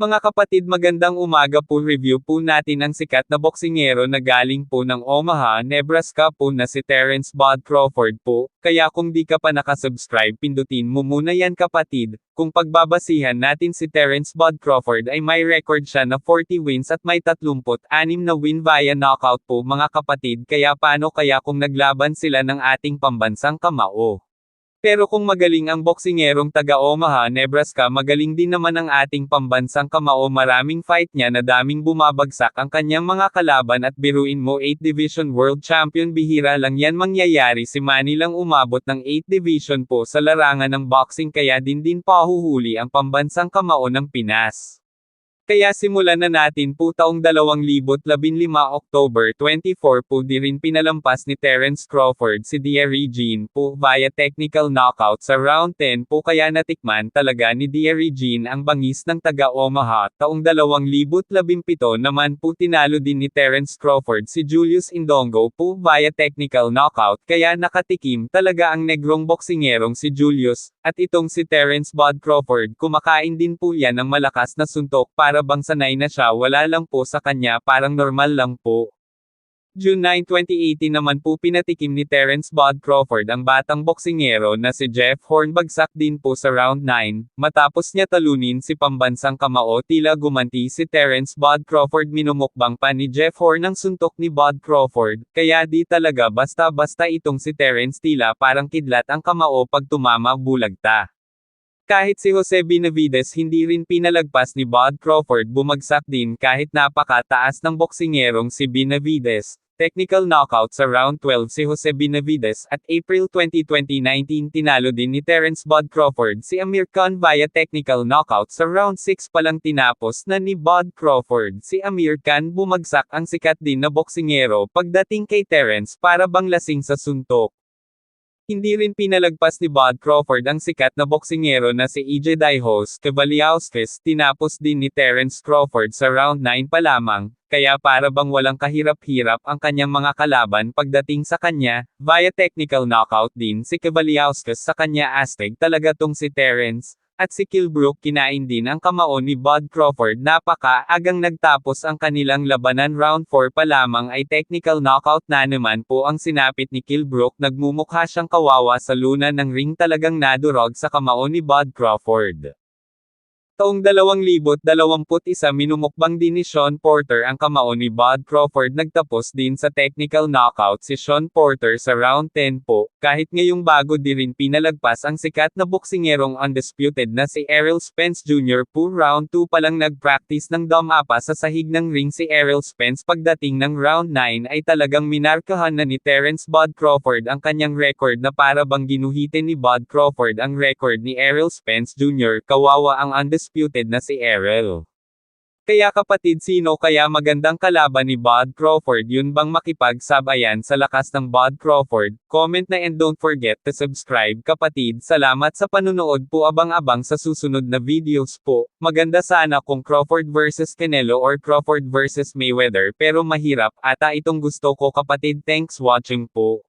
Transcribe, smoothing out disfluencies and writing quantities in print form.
Mga kapatid, magandang umaga po. Review po natin ang sikat na boksingero na galing po ng Omaha, Nebraska po na si Terence Bud Crawford po. Kaya kung di ka pa nakasubscribe, pindutin mo muna yan kapatid. Kung pagbabasihan natin, si Terence Bud Crawford ay may record siya na 40 wins at may 36 na win via knockout po mga kapatid. Kaya paano kaya kung naglaban sila ng ating pambansang kamao? Pero kung magaling ang boksingerong taga Omaha, Nebraska, magaling din naman ang ating pambansang kamao. Maraming fight niya na daming bumabagsak ang kanyang mga kalaban at biruin mo 8 Division World Champion, bihira lang yan mangyayari. Si Manny lang umabot ng 8 Division po sa larangan ng boxing, kaya din pahuhuli ang pambansang kamao ng Pinas. Kaya simulan na natin po. Taong 2015 October 24 po di rin pinalampas ni Terence Crawford si Deary Jean po via technical knockout sa round 10 po, kaya natikman talaga ni Deary Jean ang bangis ng taga Omaha. Taong 2017 naman po tinalo din ni Terence Crawford si Julius Indongo po via technical knockout, kaya nakatikim talaga ang negrong boksingerong si Julius. At itong si Terence Bud Crawford, kumakain din po yan ng malakas na suntok para bang sanay na siya, wala lang po sa kanya, parang normal lang po. June 9, 2018 naman po pinatikim ni Terence Bud Crawford ang batang boksingero na si Jeff Horn, bagsak din po sa round 9, matapos niya talunin si pambansang kamao. Tila gumanti si Terence Bud Crawford, minumukbang pa ni Jeff Horn ang suntok ni Bud Crawford, kaya di talaga basta-basta itong si Terence, tila parang kidlat ang kamao pag tumama, bulagta. Kahit si Jose Benavides hindi rin pinalagpas ni Bud Crawford, bumagsak din kahit napakataas ng boksingerong si Benavides. Technical knockout sa round 12 si Jose Benavides. At April 20, 2019 tinalo din ni Terence Bud Crawford si Amir Khan via technical knockout sa round 6 palang tinapos na ni Bud Crawford si Amir Khan. Bumagsak ang sikat din na boksingero pagdating kay Terence, para bang lasing sa suntok. Hindi rin pinalagpas ni Bud Crawford ang sikat na boksingero na si EJ Daihoz Kavaliauskas. Tinapos din ni Terence Crawford sa round 9 pa lamang, kaya para bang walang kahirap-hirap ang kanyang mga kalaban pagdating sa kanya. Via technical knockout din si Kavaliauskas sa kanya. Astig talaga tong si Terence. At si Kilbrook, kinain din ang kamao ni Bud Crawford. Napaka-agang nagtapos ang kanilang labanan, round 4 pa lamang ay technical knockout na naman po ang sinapit ni Kilbrook. Nagmumukha siyang kawawa sa luna ng ring, talagang nadurog sa kamao ni Bud Crawford. Taong 2021 minumukbang din ni Sean Porter ang kamao ni Bud Crawford. Nagtapos din sa technical knockout si Sean Porter sa round 10 po, kahit ngayong bago di rin pinalagpas ang sikat na boksingerong undisputed na si Errol Spence Jr. po. Round 2 palang nag-practice ng dumapa sa sahig ng ring si Errol Spence. Pagdating ng round 9 ay talagang minarkahan na ni Terence Bud Crawford ang kanyang record, na para bang ginuhitin ni Bud Crawford ang record ni Errol Spence Jr. Kawawa ang undisputed na si Errol. Kaya kapatid, sino kaya magandang kalaban ni Bud Crawford? Yun bang makipagsabayan sa lakas ng Bud Crawford? Comment na, and don't forget to subscribe kapatid. Salamat sa panunood po. Abang-abang sa susunod na videos po. Maganda sana kung Crawford vs Canelo or Crawford vs Mayweather, pero mahirap ata itong gusto ko kapatid. Thanks watching po.